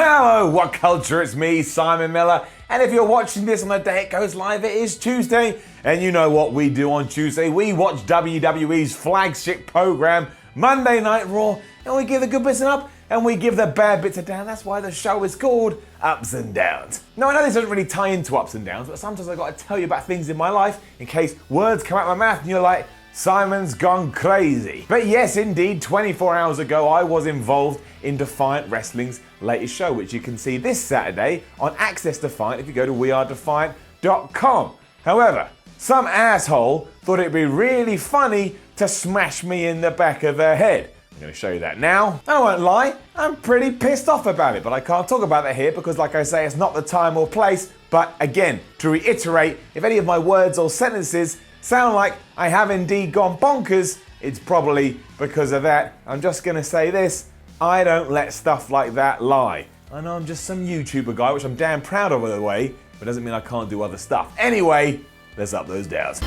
Hello, what culture? It's me, Simon Miller. And if you're watching this on the day it goes live, it is Tuesday. And you know what we do on Tuesday. We watch WWE's flagship program, Monday Night Raw, and we give the good bits an up and we give the bad bits a down. That's why the show is called Ups and Downs. Now, I know this doesn't really tie into ups and downs, but sometimes I've got to tell you about things in my life in case words come out of my mouth and you're like, Simon's gone crazy. But yes, indeed, 24 hours ago, I was involved in Defiant Wrestling's latest show, which you can see this Saturday on Access Defiant if you go to wearedefiant.com. However, some asshole thought it'd be really funny to smash me in the back of the head. I'm going to show you that now. I won't lie, I'm pretty pissed off about it, but I can't talk about that here because, like I say, it's not the time or place. But again, to reiterate, if any of my words or sentences sound like I have indeed gone bonkers, it's probably because of that. I'm just going to say this, I don't let stuff like that lie. I know I'm just some YouTuber guy, which I'm damn proud of, by the way, but doesn't mean I can't do other stuff. Anyway, let's up those downs.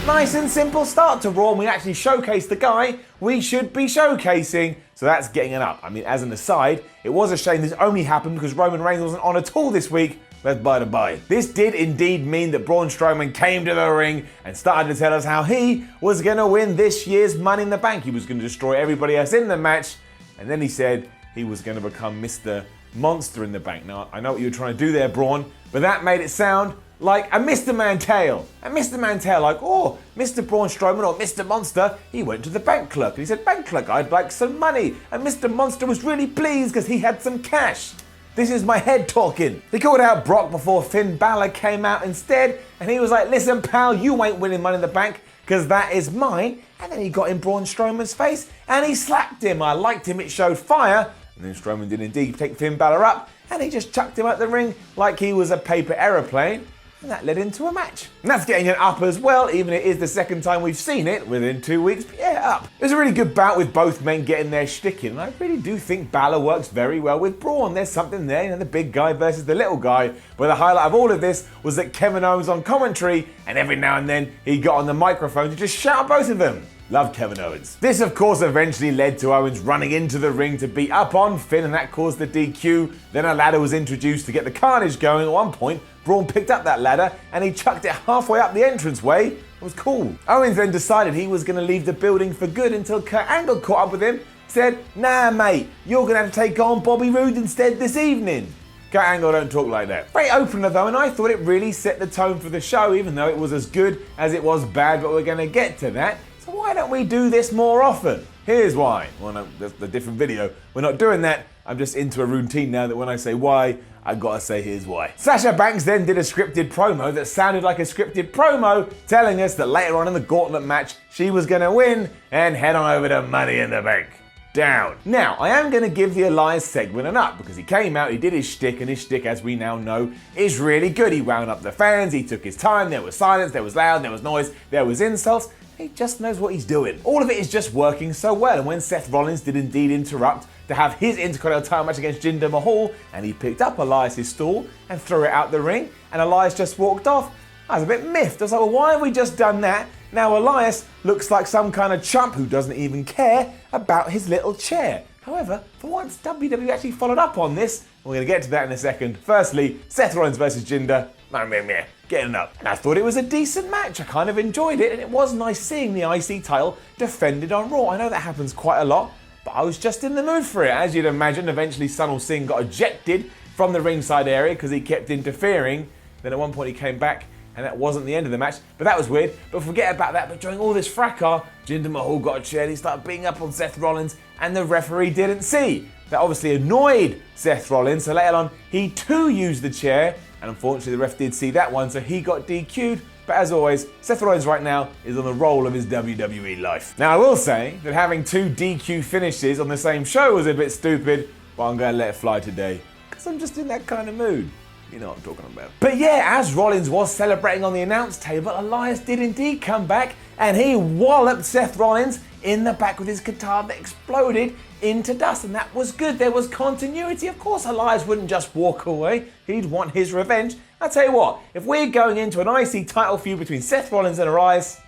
Nice and simple start to Raw, and we actually showcase the guy we should be showcasing, so that's getting an up. I mean, as an aside, it was a shame this only happened because Roman Reigns wasn't on at all this week, but by the by. This did indeed mean that Braun Strowman came to the ring and started to tell us how he was going to win this year's Money in the Bank. He was going to destroy everybody else in the match, and then he said he was going to become Mr. Monster in the Bank. Now, I know what you were trying to do there, Braun, but that made it sound like a Mr. Mantail. And Mr. Mantail, like, oh, Mr. Braun Strowman or Mr. Monster, he went to the bank clerk and he said, bank clerk, I'd like some money. And Mr. Monster was really pleased because he had some cash. This is my head talking. He called out Brock before Finn Balor came out instead, and he was like, listen, pal, you ain't winning Money in the Bank because that is mine. And then he got in Braun Strowman's face and he slapped him. I liked him, it showed fire. And then Strowman did indeed take Finn Balor up and he just chucked him out the ring like he was a paper aeroplane. And that led into a match. And that's getting an up as well, even it is the second time we've seen it within 2 weeks. But yeah, up. It was a really good bout with both men getting their shtick in. And I really do think Balor works very well with Braun. There's something there, you know, the big guy versus the little guy. But the highlight of all of this was that Kevin Owens on commentary, and every now and then he got on the microphone to just shout at both of them. Love Kevin Owens. This, of course, eventually led to Owens running into the ring to beat up on Finn, and that caused the DQ. Then a ladder was introduced to get the carnage going. At one point, Braun picked up that ladder and he chucked it halfway up the entranceway. It was cool. Owens then decided he was going to leave the building for good until Kurt Angle caught up with him, said, nah, mate, you're going to have to take on Bobby Roode instead this evening. Kurt Angle don't talk like that. Great opener though, and I thought it really set the tone for the show, even though it was as good as it was bad, but we're going to get to that. So why don't we do this more often? Here's why. Well, no, that's a different video. We're not doing that. I'm just into a routine now that when I say why, I've got to say here's why. Sasha Banks then did a scripted promo that sounded like a scripted promo, telling us that later on in the gauntlet match, she was going to win and head on over to Money in the Bank. Down. Now, I am going to give the Elias segment an up because he came out, he did his shtick, and his shtick, as we now know, is really good. He wound up the fans, he took his time, there was silence, there was loud, there was noise, there was insults. He just knows what he's doing. All of it is just working so well, and when Seth Rollins did indeed interrupt to have his Intercontinental title match against Jinder Mahal, and he picked up Elias' stool and threw it out the ring, and Elias just walked off, I was a bit miffed. I was like, well, why have we just done that? Now Elias looks like some kind of chump who doesn't even care about his little chair. However, for once, WWE actually followed up on this. We're going to get to that in a second. Firstly, Seth Rollins versus Jinder. Getting up. And I thought it was a decent match. I kind of enjoyed it, and it was nice seeing the IC title defended on Raw. I know that happens quite a lot, but I was just in the mood for it. As you'd imagine, eventually Sunil Singh got ejected from the ringside area because he kept interfering. Then at one point he came back, and that wasn't the end of the match, but that was weird. But forget about that. But during all this fracas, Jinder Mahal got a chair and he started beating up on Seth Rollins, and the referee didn't see. That obviously annoyed Seth Rollins, so later on he too used the chair, and unfortunately the ref did see that one, so he got DQ'd. But as always, Seth Rollins right now is on the roll of his WWE life. Now I will say that having two DQ finishes on the same show was a bit stupid, but I'm going to let it fly today, because I'm just in that kind of mood. You know what I'm talking about. But yeah, as Rollins was celebrating on the announce table, Elias did indeed come back and he walloped Seth Rollins in the back with his guitar that exploded into dust, and that was good. There was continuity. Of course, Elias wouldn't just walk away. He'd want his revenge. I'll tell you what, if we're going into an IC title feud between Seth Rollins and Elias,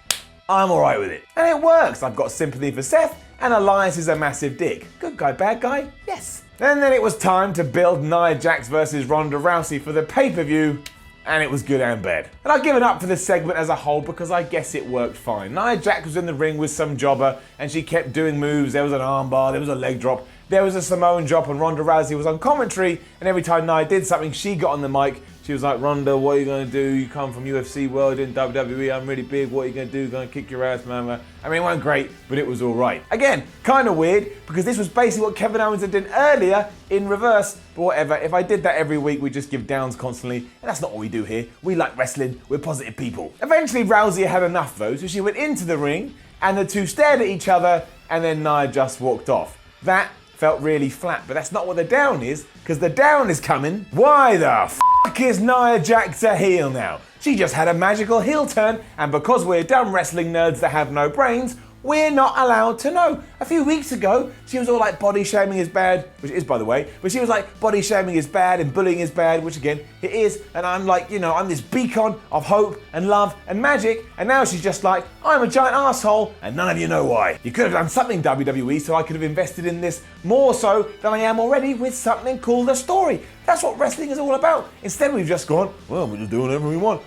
I'm alright with it. And it works. I've got sympathy for Seth, and Elias is a massive dick. Good guy, bad guy? Yes. And then it was time to build Nia Jax versus Ronda Rousey for the pay-per-view, and it was good and bad. And I've given up for this segment as a whole because I guess it worked fine. Nia Jax was in the ring with some jobber and she kept doing moves. There was an armbar, there was a leg drop, there was a Samoan drop, and Ronda Rousey was on commentary, and every time Nia did something, she got on the mic. She was like, Ronda, what are you going to do? You come from UFC world in WWE, I'm really big, what are you going to do? Going to kick your ass, man. I mean, it wasn't great, but it was all right. Again, kind of weird, because this was basically what Kevin Owens had done earlier in reverse, but whatever. If I did that every week, we'd just give downs constantly, and that's not what we do here. We like wrestling, we're positive people. Eventually, Rousey had enough though, so she went into the ring, and the two stared at each other, and then Nia just walked off. That felt really flat, but that's not what the down is, because the down is coming. Why the f*** is Nia Jax a heel now? She just had a magical heel turn, and because we're dumb wrestling nerds that have no brains, we're not allowed to know. A few weeks ago, she was all like body shaming is bad, which it is by the way, but she was like body shaming is bad and bullying is bad, which again, it is, and I'm like, you know, I'm this beacon of hope and love and magic, and now she's just like, I'm a giant asshole, and none of you know why. You could have done something, WWE, so I could have invested in this more so than I am already with something called a story. That's what wrestling is all about. Instead, we've just gone, well, we're just doing whatever we want.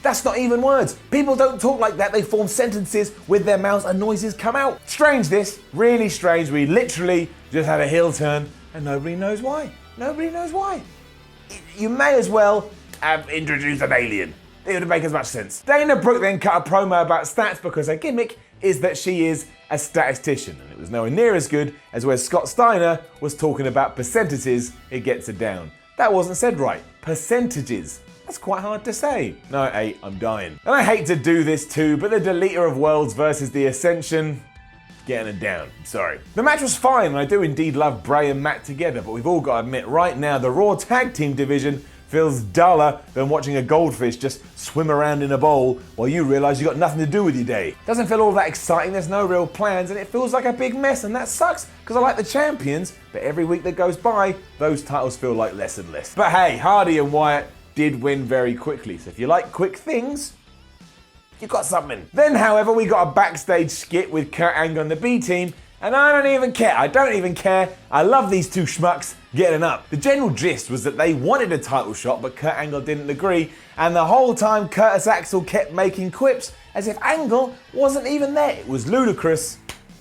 That's not even words. People don't talk like that. They form sentences with their mouths and noises come out. Strange this, really strange. We literally just had a heel turn and nobody knows why. Nobody knows why. You may as well have introduced an alien. It would make as much sense. Dana Brooke then cut a promo about stats because her gimmick is that she is a statistician, and it was nowhere near as good as where Scott Steiner was talking about percentages. It gets it down. That wasn't said right. Percentages. That's quite hard to say. No, it ain't. I'm dying. And I hate to do this too, but the Deleter of Worlds versus the Ascension, getting it down. Sorry. The match was fine, and I do indeed love Bray and Matt together, but we've all got to admit right now the Raw Tag Team division feels duller than watching a goldfish just swim around in a bowl while you realise you've got nothing to do with your day. Doesn't feel all that exciting, there's no real plans, and it feels like a big mess, and that sucks because I like the champions, but every week that goes by, those titles feel like less and less. But hey, Hardy and Wyatt did win very quickly, so if you like quick things, you got something. Then, however, we got a backstage skit with Kurt Angle and the B-Team, and I don't even care. I don't even care. I love these two schmucks getting up. The general gist was that they wanted a title shot, but Kurt Angle didn't agree, and the whole time Curtis Axel kept making quips as if Angle wasn't even there. It was ludicrous.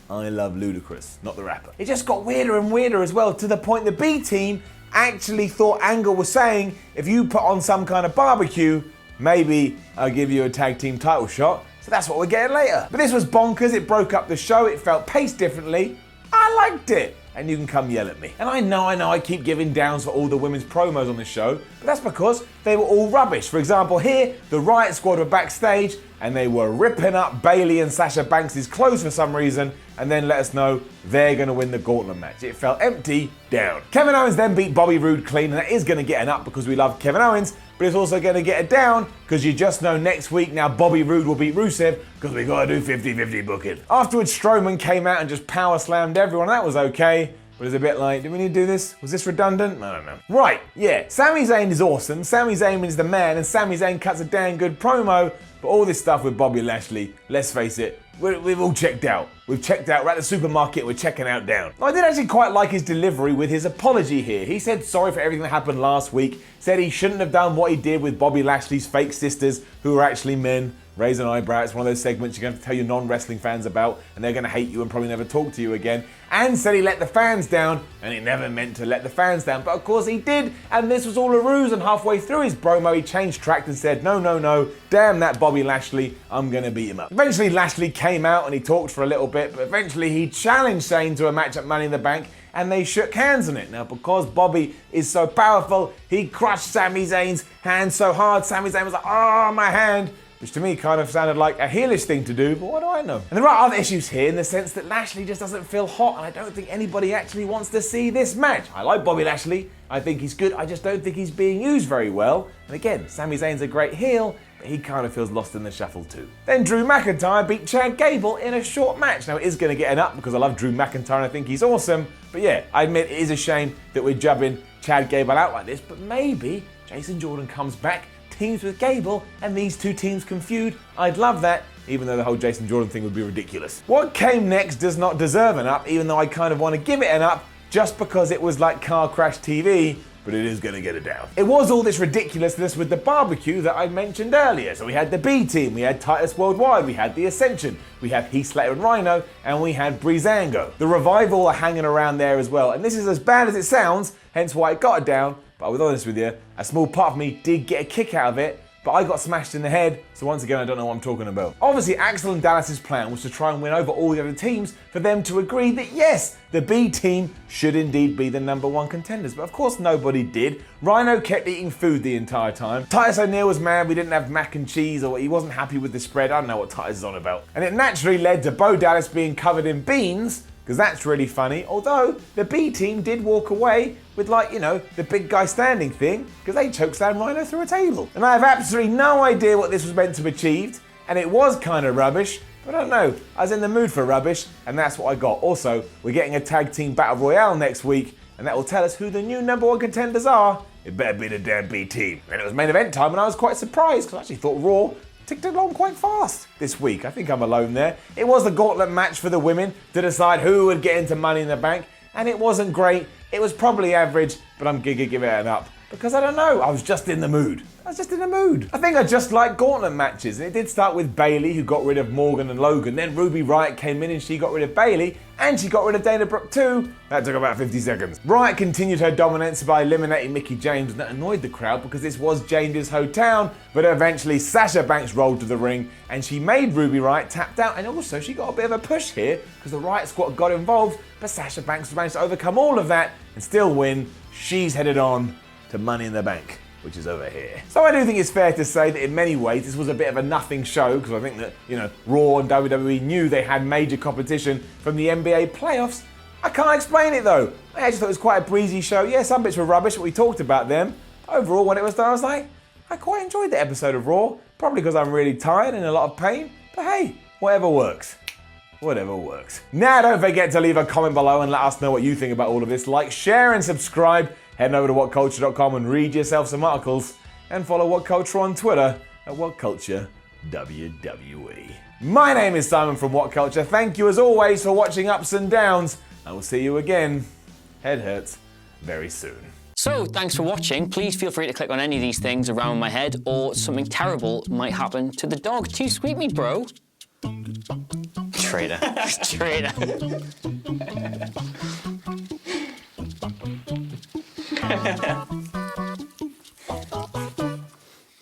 I love Ludacris, not the rapper. It just got weirder and weirder as well, to the point the B-Team actually thought Angle was saying, if you put on some kind of barbecue, maybe I'll give you a tag team title shot. So that's what we're getting later. But this was bonkers, it broke up the show, it felt paced differently. I liked it. And you can come yell at me. And I know I keep giving downs for all the women's promos on the show, but that's because they were all rubbish. For example, here, the Riot Squad were backstage and they were ripping up Bayley and Sasha Banks' clothes for some reason, and then let us know they're going to win the gauntlet match. It felt empty, down. Kevin Owens then beat Bobby Roode clean, and that is going to get an up because we love Kevin Owens, but it's also going to get a down because you just know next week now Bobby Roode will beat Rusev because we got to do 50-50 booking. Afterwards, Strowman came out and just power slammed everyone. That was okay. But it's a bit like, did we need to do this? Was this redundant? I don't know. Right, yeah, Sami Zayn is awesome. Sami Zayn is the man, and Sami Zayn cuts a damn good promo. But all this stuff with Bobby Lashley, let's face it, we've all checked out. We've checked out. We're at the supermarket, we're checking out down. I did actually quite like his delivery with his apology here. He said sorry for everything that happened last week, said he shouldn't have done what he did with Bobby Lashley's fake sisters, who are actually men. Raise an eyebrow, it's one of those segments you're going to have to tell your non-wrestling fans about, and they're going to hate you and probably never talk to you again. And said he let the fans down, and he never meant to let the fans down. But of course he did, and this was all a ruse, and halfway through his promo he changed track and said, no, damn that Bobby Lashley, I'm going to beat him up. Eventually Lashley came out and he talked for a little bit, but eventually he challenged Zayn to a match at Money in the Bank, and they shook hands on it. Now, because Bobby is so powerful, he crushed Sami Zayn's hand so hard, Sami Zayn was like, oh, my hand. Which to me kind of sounded like a heelish thing to do, but what do I know? And there are other issues here in the sense that Lashley just doesn't feel hot, and I don't think anybody actually wants to see this match. I like Bobby Lashley, I think he's good, I just don't think he's being used very well. And again, Sami Zayn's a great heel, but he kind of feels lost in the shuffle too. Then Drew McIntyre beat Chad Gable in a short match. Now it is going to get an up because I love Drew McIntyre and I think he's awesome, but yeah, I admit it is a shame that we're jubbing Chad Gable out like this, but maybe Jason Jordan comes back, teams with Gable, and these two teams can feud. I'd love that. even though the whole Jason Jordan thing would be ridiculous. What came next does not deserve an up, even though I kind of want to give it an up just because it was like car crash TV, but it is going to get it down. It was all this ridiculousness with the barbecue that I mentioned earlier. So we had the B team, we had Titus Worldwide, we had the Ascension, we had Heath Slater and Rhino, and we had Breezango. The Revival are hanging around there as well, and this is as bad as it sounds, hence why it got it down, but I'll be honest with you, a small part of me did get a kick out of it, but I got smashed in the head, so once again I don't know what I'm talking about. Obviously Axel and Dallas's plan was to try and win over all the other teams for them to agree that yes, the B team should indeed be the #1 contenders, but of course nobody did. Rhino kept eating food the entire time. Titus O'Neil was mad we didn't have mac and cheese, or he wasn't happy with the spread. I don't know what Titus is on about. And it naturally led to Bo Dallas being covered in beans, because that's really funny, although the B team did walk away with, like, you know, the big guy standing thing, because they chokeslammed Rhino through a table. And I have absolutely no idea what this was meant to be achieved, and it was kind of rubbish, but I don't know, I was in the mood for rubbish, and that's what I got. Also, we're getting a tag team battle royale next week, and that will tell us who the new #1 contenders are. It better be the damn B team. And it was main event time, and I was quite surprised, because I actually thought Raw ticked along quite fast this week. I think I'm alone there. It was the gauntlet match for the women to decide who would get into Money in the Bank, and it wasn't great. It was probably average, but I'm gonna give it an up. Because I don't know, I was just in the mood. I think I just like gauntlet matches, and it did start with Bayley, who got rid of Morgan and Logan. Then Ruby Riott came in and she got rid of Bayley, and she got rid of Dana Brooke too. That took about 50 seconds. Riott continued her dominance by eliminating Mickie James, and that annoyed the crowd because this was James's hometown. But eventually Sasha Banks rolled to the ring, and she made Ruby Riott tapped out, and also she got a bit of a push here because the Riott Squad got involved, but Sasha Banks managed to overcome all of that and still win. She's headed on to Money in the Bank, which is over here. So I do think it's fair to say that in many ways this was a bit of a nothing show, because I think that, you know, Raw and WWE knew they had major competition from the NBA playoffs. I can't explain it though. I actually thought it was quite a breezy show. Yeah, some bits were rubbish, but we talked about them. Overall, when it was done, I was like, I quite enjoyed the episode of Raw, probably because I'm really tired and in a lot of pain, but hey, whatever works. Whatever works. Now don't forget to leave a comment below and let us know what you think about all of this. Like, share and subscribe. Head over to WhatCulture.com and read yourself some articles. And follow WhatCulture on Twitter at WhatCulture WWE. My name is Simon from WhatCulture. Thank you as always for watching Ups and Downs. I will see you again, head hurts, very soon. So, thanks for watching. Please feel free to click on any of these things around my head, or something terrible might happen to the dog. Too sweet me, bro. Traitor. Traitor.